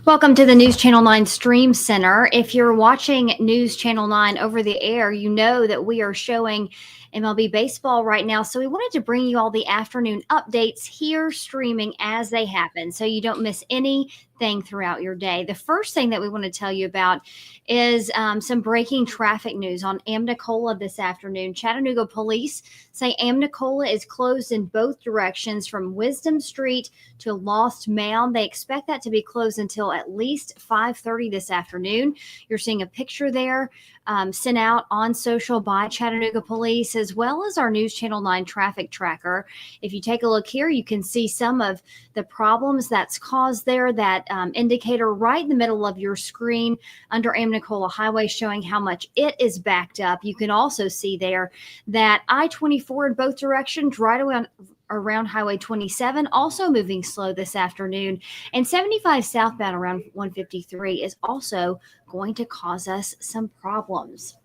Welcome to the News Channel 9 Stream Center. If you're watching News Channel 9 over the air, you know that we are showing MLB baseball right now. So we wanted to bring you all the afternoon updates here streaming as they happen so you don't miss anything throughout your day. The first thing that we want to tell you about is some breaking traffic news on Amnicola this afternoon. Chattanooga police say Amnicola is closed in both directions from Wisdom Street to Lost Mound. They expect that to be closed until at least 5:30 this afternoon. You're seeing a picture there sent out on social by Chattanooga police, as well as our News Channel 9 traffic tracker. If you take a look here, you can see some of the problems that's caused there. That indicator right in the middle of your screen under Amnicola Highway showing how much it is backed up. You can also see there that I-24 in both directions right around Highway 27, also moving slow this afternoon. And 75 southbound around 153 is also going to cause us some problems.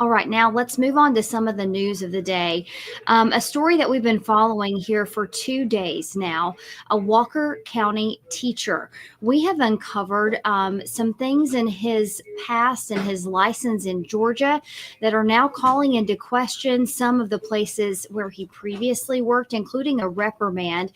All right, now let's move on to some of the news of the day. A story that we've been following here for 2 days now, a Walker County teacher. We have uncovered some things in his past and his license in Georgia that are now calling into question some of the places where he previously worked, including a reprimand.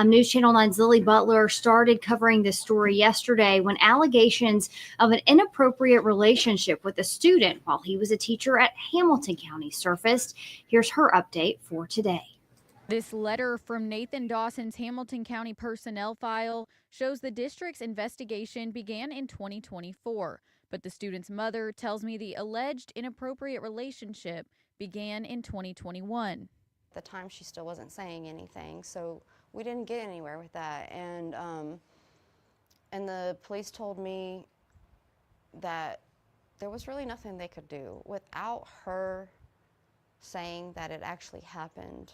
News Channel 9's Lily Butler started covering this story yesterday when allegations of an inappropriate relationship with a student while he was a teacher at Hamilton County surfaced. Here's her update for today. This letter from Nathan Dawson's Hamilton County personnel file shows the district's investigation began in 2024, but the student's mother tells me the alleged inappropriate relationship began in 2021. At the time, she still wasn't saying anything, so we didn't get anywhere with that. And the police told me that there was really nothing they could do without her saying that it actually happened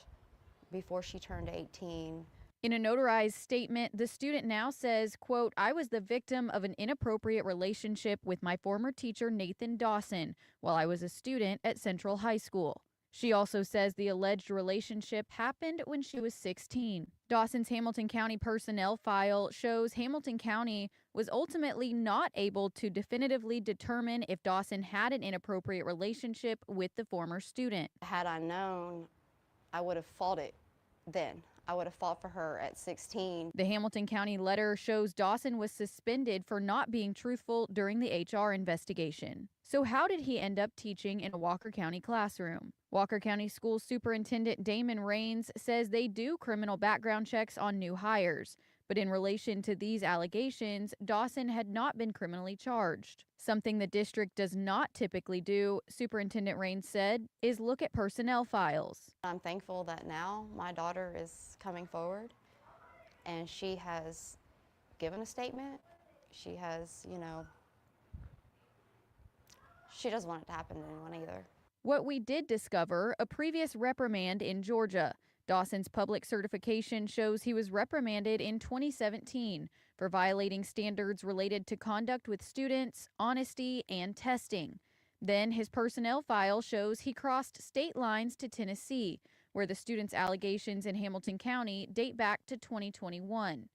before she turned 18. In a notarized statement, the student now says, quote, "I was the victim of an inappropriate relationship with my former teacher, Nathan Dawson, while I was a student at Central High School." She also says the alleged relationship happened when she was 16. Dawson's Hamilton County personnel file shows Hamilton County was ultimately not able to definitively determine if Dawson had an inappropriate relationship with the former student. Had I known, I would have fought it then. I would have fought for her at 16. The Hamilton County letter shows Dawson was suspended for not being truthful during the HR investigation. So how did he end up teaching in a Walker County classroom? Walker County School Superintendent Damon Rains says they do criminal background checks on new hires. But in relation to these allegations, Dawson had not been criminally charged. Something the district does not typically do, Superintendent Rains said, is look at personnel files. I'm thankful that now my daughter is coming forward and she has given a statement. She has, she doesn't want it to happen to anyone either. What we did discover, a previous reprimand in Georgia. Dawson's public certification shows he was reprimanded in 2017 for violating standards related to conduct with students, honesty, and testing. Then his personnel file shows he crossed state lines to Tennessee, where the student's allegations in Hamilton County date back to 2021.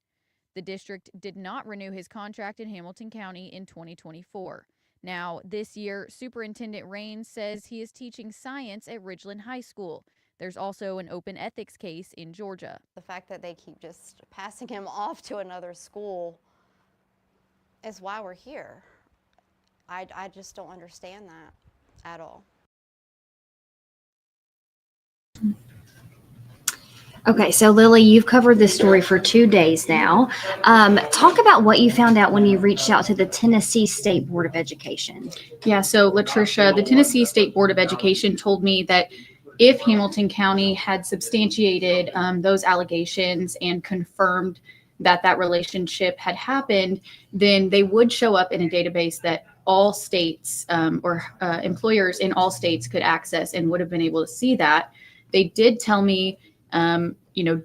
The district did not renew his contract in Hamilton County in 2024. Now, this year, Superintendent Rains says he is teaching science at Ridgeland High School. There's also an open ethics case in Georgia. The fact that they keep just passing him off to another school is why we're here. I just don't understand that at all. Okay, so Lily, you've covered this story for 2 days now. Talk about what you found out when you reached out to the Tennessee State Board of Education. Yeah, so Latricia, the Tennessee State Board of Education told me that if Hamilton County had substantiated those allegations and confirmed that that relationship had happened, then they would show up in a database that all states or employers in all states could access and would have been able to see that. They did tell me,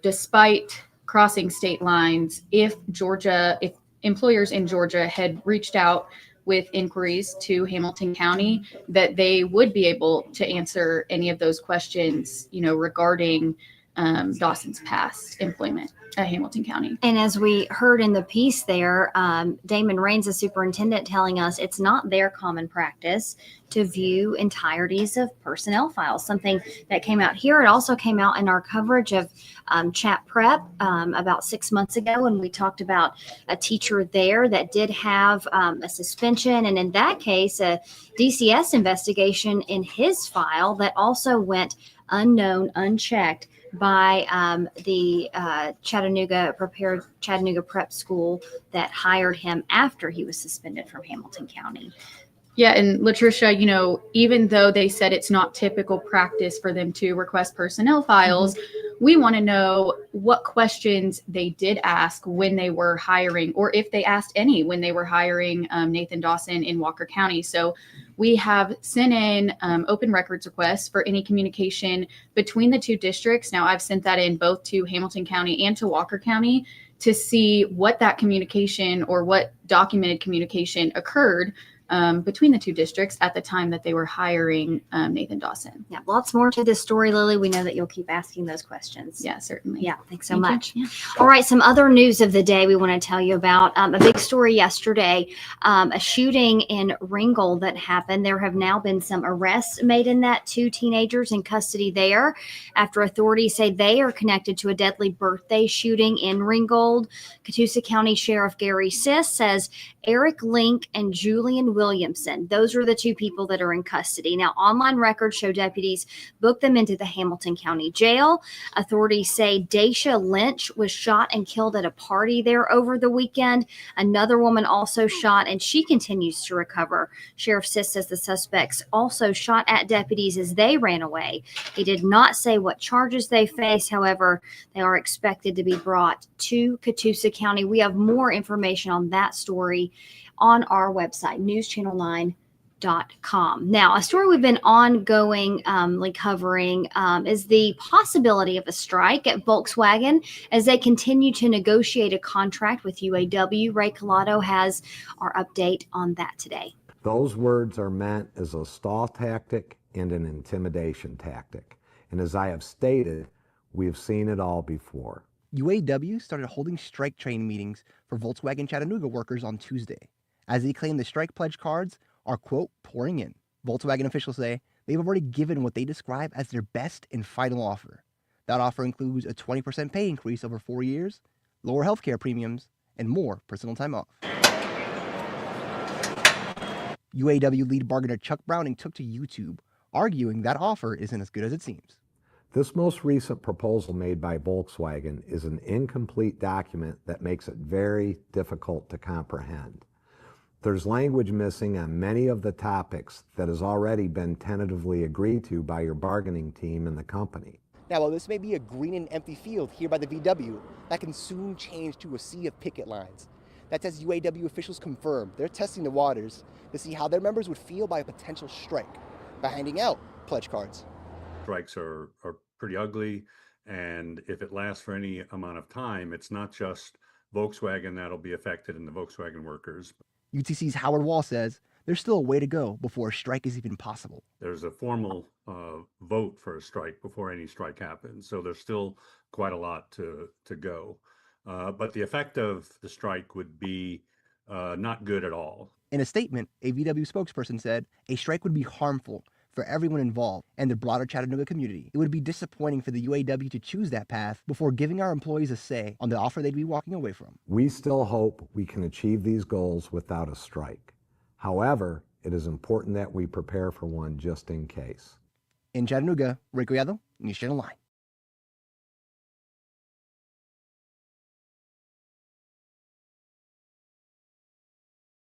despite crossing state lines, if employers in Georgia had reached out with inquiries to Hamilton County, that they would be able to answer any of those questions, regarding Dawson's past employment at Hamilton County. And as we heard in the piece there, Damon Raines, the superintendent, telling us it's not their common practice to view entireties of personnel files, something that came out here. It also came out in our coverage of Chat Prep about 6 months ago when we talked about a teacher there that did have a suspension. And in that case, a DCS investigation in his file that also went unknown, unchecked by the Chattanooga Prep School that hired him after he was suspended from Hamilton County. Yeah, and Latricia, even though they said it's not typical practice for them to request personnel files, we want to know what questions they did ask when they were hiring, or if they asked any when they were hiring Nathan Dawson in Walker County. So we have sent in open records requests for any communication between the two districts. Now, I've sent that in both to Hamilton County and to Walker County to see what that communication or what documented communication occurred between the two districts at the time that they were hiring Nathan Dawson. Yeah, lots more to this story, Lily. We know that you'll keep asking those questions. Yeah, certainly. Yeah, thanks so Thank much. you. Yeah. All right, some other news of the day we want to tell you about. A big story yesterday, a shooting in Ringgold that happened. There have now been some arrests made in that, 2 teenagers in custody there after authorities say they are connected to a deadly birthday shooting in Ringgold. Catoosa County Sheriff Gary Siss says Eric Link and Julian Williamson, those are the 2 people that are in custody. Now, online records show deputies booked them into the Hamilton County Jail. Authorities say Daisha Lynch was shot and killed at a party there over the weekend. Another woman also shot, and she continues to recover. Sheriff Siss says the suspects also shot at deputies as they ran away. He did not say what charges they face. However, they are expected to be brought to Catoosa County. We have more information on that story on our website, newschannel9.com. Now, a story we've been ongoingly covering is the possibility of a strike at Volkswagen as they continue to negotiate a contract with UAW. Ray Collado has our update on that today. Those words are meant as a stall tactic and an intimidation tactic. And as I have stated, we have seen it all before. UAW started holding strike training meetings for Volkswagen Chattanooga workers on Tuesday, as they claim the strike pledge cards are, quote, pouring in. Volkswagen officials say they've already given what they describe as their best and final offer. That offer includes a 20% pay increase over 4 years, lower healthcare premiums, and more personal time off. UAW lead bargainer Chuck Browning took to YouTube, arguing that offer isn't as good as it seems. This most recent proposal made by Volkswagen is an incomplete document that makes it very difficult to comprehend. There's language missing on many of the topics that has already been tentatively agreed to by your bargaining team and the company. Now, while this may be a green and empty field here by the VW, that can soon change to a sea of picket lines. That's as UAW officials confirm they're testing the waters to see how their members would feel by a potential strike by handing out pledge cards. Strikes are pretty ugly, and if it lasts for any amount of time, it's not just Volkswagen that'll be affected and the Volkswagen workers. UTC's Howard Wall says there's still a way to go before a strike is even possible. There's a formal vote for a strike before any strike happens, so there's still quite a lot to go. But the effect of the strike would be not good at all. In a statement, a VW spokesperson said a strike would be harmful for everyone involved and the broader Chattanooga community. It would be disappointing for the UAW to choose that path before giving our employees a say on the offer they'd be walking away from. We still hope we can achieve these goals without a strike. However, it is important that we prepare for one just in case. In Chattanooga, Ray Collado, News Channel 9.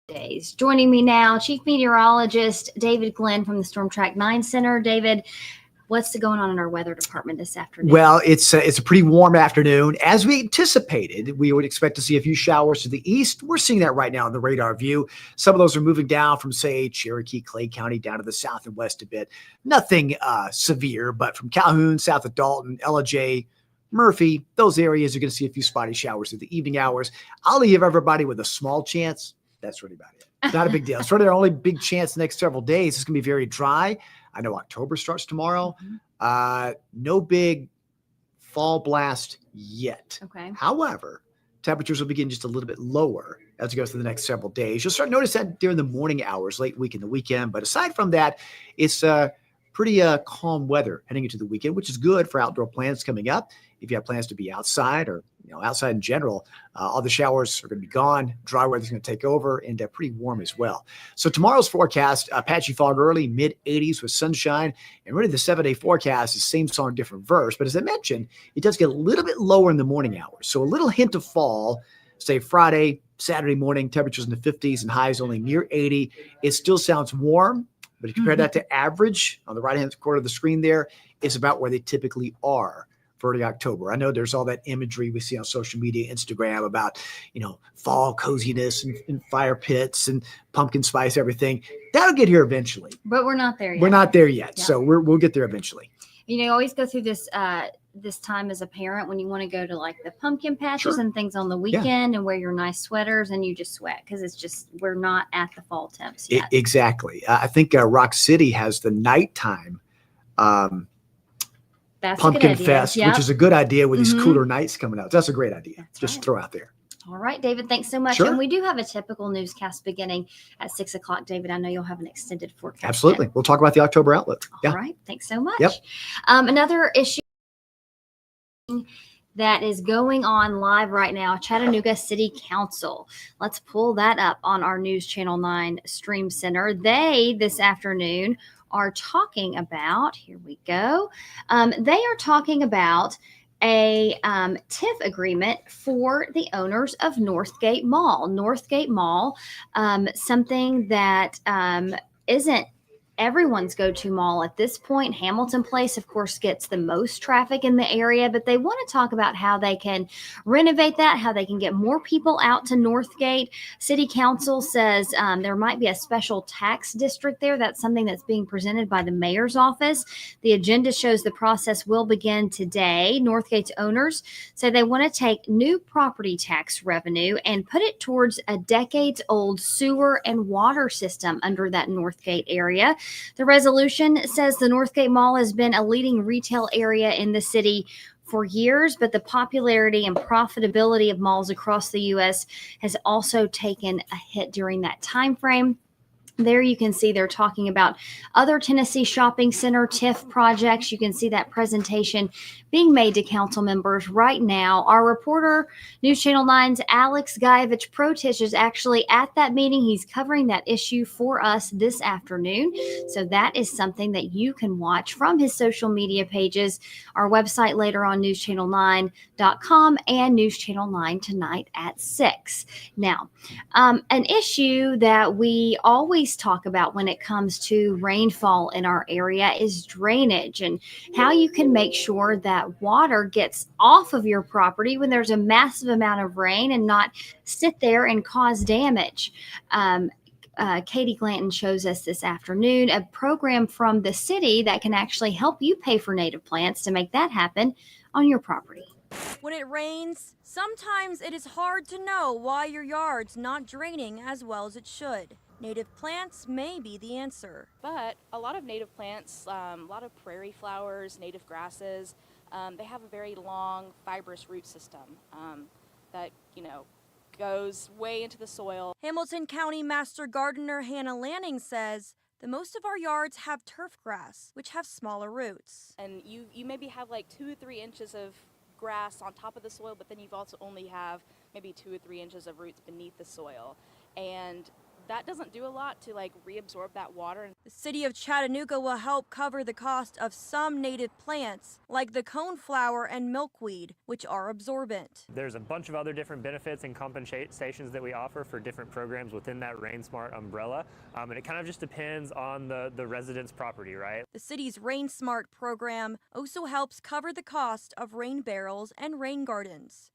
Days. Joining me now, Chief Meteorologist David Glenn from the Storm Track 9 Center. David, what's going on in our weather department this afternoon? Well, it's a pretty warm afternoon. As we anticipated, we would expect to see a few showers to the east. We're seeing that right now in the radar view. Some of those are moving down from, say, Cherokee, Clay County, down to the south and west a bit. Nothing severe, but from Calhoun, south of Dalton, LJ, Murphy, those areas are going to see a few spotty showers in the evening hours. I'll leave everybody with a small chance. That's really about it. Not a big deal. Sort of our only big chance the next several days. It's going to be very dry. I know October starts tomorrow. No big fall blast yet. Okay. However, temperatures will begin just a little bit lower as it goes through the next several days. You'll start to notice that during the morning hours, late week and the weekend. But aside from that, it's pretty calm weather heading into the weekend, which is good for outdoor plans coming up. If you have plans to be outside or outside in general, all the showers are going to be gone. Dry weather's going to take over and pretty warm as well. So tomorrow's forecast, patchy fog early, mid 80s with sunshine. And really the 7-day forecast is same song, different verse. But as I mentioned, it does get a little bit lower in the morning hours. So a little hint of fall, say Friday, Saturday morning, temperatures in the 50s and highs only near 80. It still sounds warm. But if you compare that to average on the right-hand corner of the screen there, it's about where they typically are for early October. I know there's all that imagery we see on social media, Instagram about, fall coziness and fire pits and pumpkin spice, everything. That'll get here eventually. But we're not there yet. We're not there yet. Yeah. So we'll get there eventually. You always go through this this time as a parent when you want to go to like the pumpkin patches Sure. and things on the weekend and wear your nice sweaters and you just sweat because it's just we're not at the fall temps yet. Exactly. I think Rock City has the nighttime That's a pumpkin good idea. fest, Yep. which is a good idea with these Mhm. cooler nights coming out. That's a great idea. That's Just right. throw out there. All right, David, thanks so much. Sure. And we do have a typical newscast beginning at 6 o'clock. David, I know you'll have an extended forecast. Absolutely. then. We'll talk about the October outlook. All right, thanks so much. Yep. Another issue that is going on live right now, Chattanooga City Council. Let's pull that up on our News Channel 9 Stream Center. They, this afternoon, are talking about, here we go, they are talking about a TIF agreement for the owners of Northgate Mall. Northgate Mall, something that isn't everyone's go-to mall at this point. Hamilton Place, of course, gets the most traffic in the area, but they want to talk about how they can renovate that, how they can get more people out to Northgate. City Council says there might be a special tax district there. That's something that's being presented by the mayor's office. The agenda shows the process will begin today. Northgate's owners say they want to take new property tax revenue and put it towards a decades-old sewer and water system under that Northgate area. The resolution says the Northgate Mall has been a leading retail area in the city for years, but the popularity and profitability of malls across the U.S. has also taken a hit during that time frame. There you can see they're talking about other Tennessee shopping center TIF projects. You can see that presentation being made to council members right now. Our reporter, News Channel 9's Alex Guyevich Protich, is actually at that meeting. He's covering that issue for us this afternoon. So that is something that you can watch from his social media pages, our website later on newschannel9.com and News Channel 9 tonight at 6. Now, an issue that we always talk about when it comes to rainfall in our area is drainage and how you can make sure that water gets off of your property when there's a massive amount of rain and not sit there and cause damage. Katie Glanton shows us this afternoon a program from the city that can actually help you pay for native plants to make that happen on your property. When it rains, sometimes it is hard to know why your yard's not draining as well as it should. Native plants may be the answer. But a lot of native plants, a lot of prairie flowers, native grasses, they have a very long fibrous root system that, goes way into the soil. Hamilton County Master Gardener Hannah Lanning says the most of our yards have turf grass, which have smaller roots. And you maybe have like 2 or 3 inches of grass on top of the soil, but then you've also only have maybe 2 or 3 inches of roots beneath the soil. And that doesn't do a lot to reabsorb that water. The city of Chattanooga will help cover the cost of some native plants, like the coneflower and milkweed, which are absorbent. There's a bunch of other different benefits and compensations that we offer for different programs within that Rain Smart umbrella, and it kind of just depends on the resident's property, right? The city's Rain Smart program also helps cover the cost of rain barrels and rain gardens.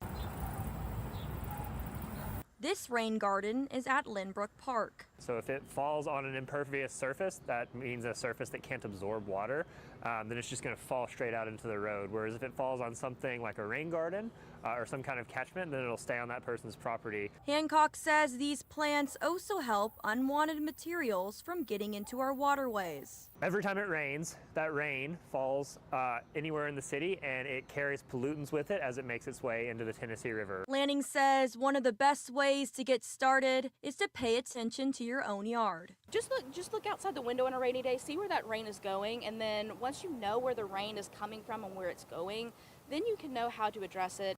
This rain garden is at Lynbrook Park. So if it falls on an impervious surface, that means a surface that can't absorb water, then it's just going to fall straight out into the road. Whereas if it falls on something like a rain garden or some kind of catchment, then it'll stay on that person's property. Hancock says these plants also help unwanted materials from getting into our waterways. Every time it rains, that rain falls anywhere in the city, and it carries pollutants with it as it makes its way into the Tennessee River. Lanning says one of the best ways to get started is to pay attention to your own yard. Just look outside the window on a rainy day, see where that rain is going, and then once you know where the rain is coming from and where it's going, then you can know how to address it.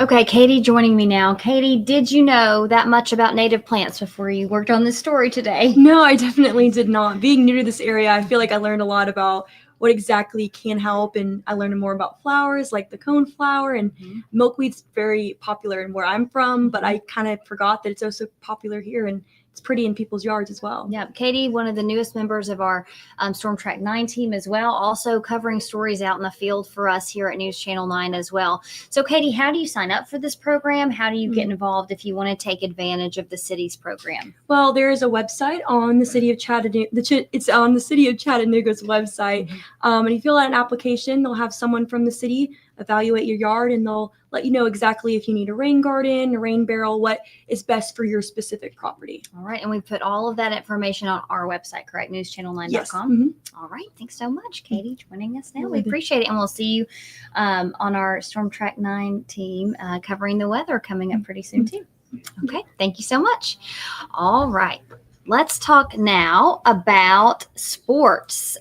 Okay, Katie joining me now. Katie, did you know that much about native plants before you worked on this story today? No, I definitely did not. Being new to this area, I feel like I learned a lot about what exactly can help, and I learned more about flowers like the coneflower, and milkweed's very popular in where I'm from, but I kind of forgot that it's also popular here, and it's pretty in people's yards as well. Yeah, Katie, one of the newest members of our Storm Track 9 team as well, also covering stories out in the field for us here at News Channel 9 as well. So, Katie, how do you sign up for this program? How do you get involved if you want to take advantage of the city's program? Well, there is a website on the city of Chattanooga. It's on the city of Chattanooga's website, and you fill out an application. They'll have someone from the city evaluate your yard, and they'll let you know exactly if you need a rain garden, a rain barrel, what is best for your specific property. All right. And we put all of that information on our website, correct? NewsChannel9.com. Yes. All right. Thanks so much, Katie, joining us now. We appreciate it. And we'll see you on our Storm Track 9 team covering the weather coming up pretty soon, too. Okay. Thank you so much. All right. Let's talk now about sports.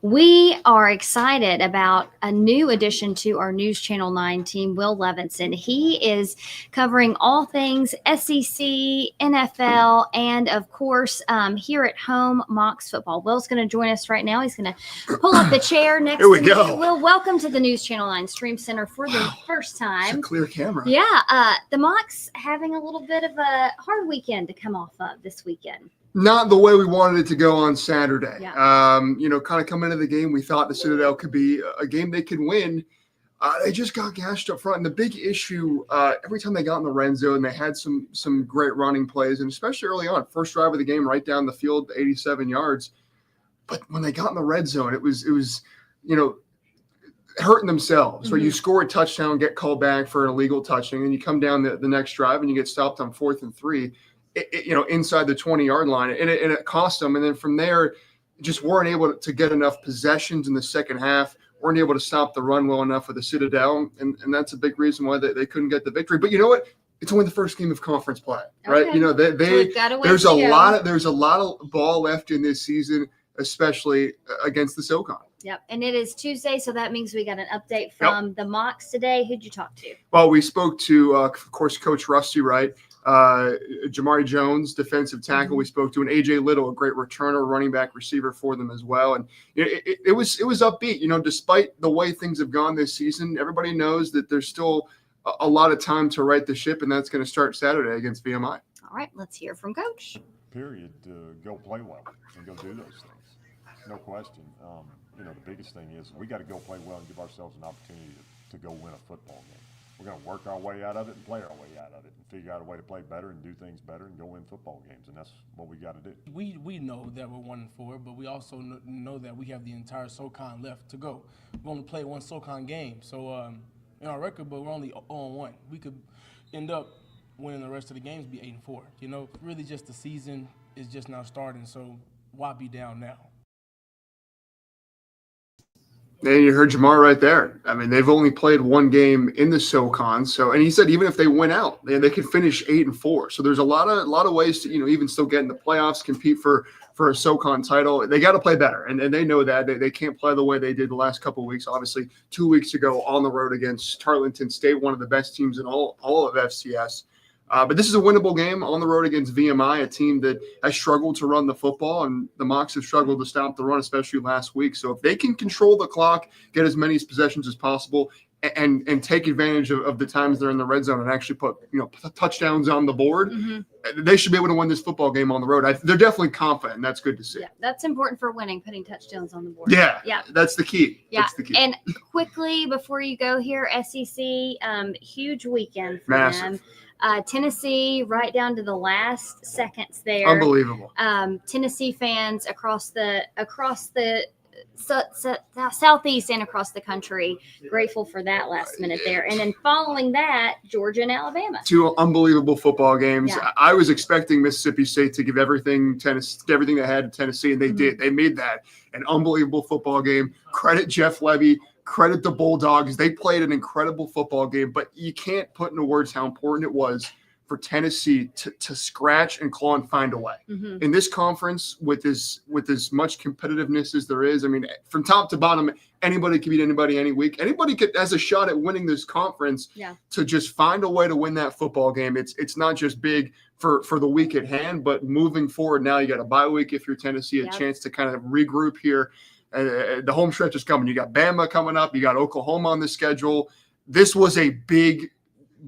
We are excited about a new addition to our News Channel 9 team, Will Levinson. He is covering all things SEC, NFL, and of course, here at home, Mocs football. Will's going to join us right now. He's going to pull up the chair next to me. Will, welcome to the News Channel 9 Stream Center for the first time. It's a clear camera. Yeah, the Mocs having a little bit of a hard weekend to come off of this weekend. Not the way we wanted it to go on Saturday. Yeah. Kind of coming into the game, we thought the Citadel could be a game they could win. They just got gashed up front. And the big issue, every time they got in the red zone, they had some great running plays, and especially early on, first drive of the game, right down the field, 87 yards. But when they got in the red zone, it was hurting themselves. Where you score a touchdown, get called back for an illegal touching, and you come down the next drive and you get stopped on 4th and 3. Inside the 20-yard line, and it cost them. And then from there, just weren't able to get enough possessions in the second half, weren't able to stop the run well enough with the Citadel, and that's a big reason why they couldn't get the victory. But you know what? It's only the first game of conference play, right? So there's a lot of ball left in this season, especially against the SoCon. Yep. And it is Tuesday, so that means we got an update from the Mocs today. Who'd you talk to? Well, we spoke to, of course, Coach Rusty Wright, Jamari Jones, defensive tackle. We spoke to an AJ Little, a great returner, running back, receiver for them as well. And it was upbeat. Despite the way things have gone this season, everybody knows that there's still a lot of time to right the ship, and that's going to start Saturday against VMI. All right, let's hear from Coach. Period. Go play well and go do those things. No question. The biggest thing is we got to go play well and give ourselves an opportunity to go win a football game. We're going to work our way out of it and play our way out of it and figure out a way to play better and do things better and go win football games, and that's what we got to do. We know that we're 1-4, but we also know that we have the entire SoCon left to go. We've only played one SoCon game, so in our record, but we're only 0-1. We could end up winning the rest of the games, be 8-4. Really just the season is just now starting, so why be down now? And you heard Jamar right there. I mean, they've only played one game in the SoCon. So, and he said even if they win out, they could finish 8-4. So there's a lot of ways to even still get in the playoffs, compete for a SoCon title. They got to play better, and they know that they can't play the way they did the last couple of weeks. Obviously, 2 weeks ago on the road against Tarleton State, one of the best teams in all of FCS. But this is a winnable game on the road against VMI, a team that has struggled to run the football, and the Mocs have struggled to stop the run, especially last week. So if they can control the clock, get as many possessions as possible, and take advantage of the times they're in the red zone and actually put touchdowns on the board, they should be able to win this football game on the road. They're definitely confident, and that's good to see. Yeah, that's important for winning, putting touchdowns on the board. Yeah, that's the key. Yeah, that's the key. And quickly before you go here, SEC, huge weekend for Massive. them. Tennessee, right down to the last seconds there. Unbelievable. Tennessee fans across the southeast and across the country. Grateful for that last minute there. And then following that, Georgia and Alabama. Two unbelievable football games. Yeah. I was expecting Mississippi State to give everything they had to Tennessee, and they did. They made that an unbelievable football game. Credit Jeff Levy. Credit the Bulldogs. They played an incredible football game, but you can't put into words how important it was for Tennessee to scratch and claw and find a way. In this conference, with as much competitiveness as there is, I mean, from top to bottom, anybody can beat anybody any week. Anybody has a shot at winning this conference. To just find a way to win that football game. It's not just big for the week at hand, but moving forward now, you got a bye week if you're Tennessee, a chance to kind of regroup here. The home stretch is coming. You got Bama coming up. You got Oklahoma on the schedule. This was a big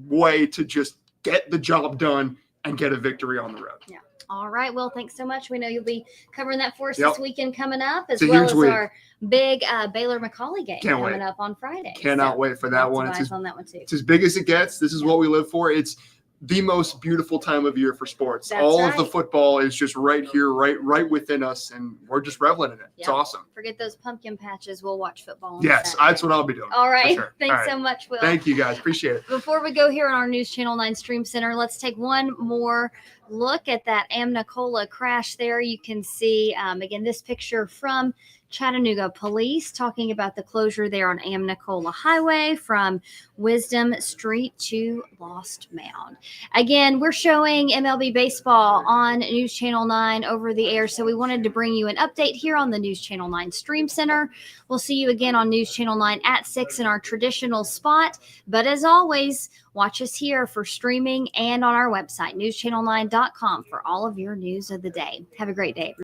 way to just get the job done and get a victory on the road. Yeah. All right. Well, thanks so much. We know you'll be covering that for us this weekend coming up, as It's a well huge as week. our big Baylor Macaulay game Can't coming wait. up on Friday. Cannot wait for that one. It's on that one too. It's as big as it gets. This is what we live for. It's the most beautiful time of year for sports. That's All of the right. football is just right here, right within us, and we're just reveling in it. It's Yep. awesome. Forget those pumpkin patches. We'll watch football. On Yes, Saturday. that's what I'll be doing. All for right. sure. Thanks All right. so much, Will. Thank you, guys. Appreciate it. Before we go here on our News Channel 9 Stream Center, let's take one more look at that Amnicola crash there. You can see, again, this picture from Chattanooga police talking about the closure there on Amnicola Highway from Wisdom Street to Lost Mound. Again, we're showing MLB baseball on News Channel 9 over the air, so we wanted to bring you an update here on the News Channel 9 Stream Center. We'll see you again on News Channel 9 at 6 in our traditional spot, but as always, watch us here for streaming and on our website, newschannel9.com, for all of your news of the day. Have a great day.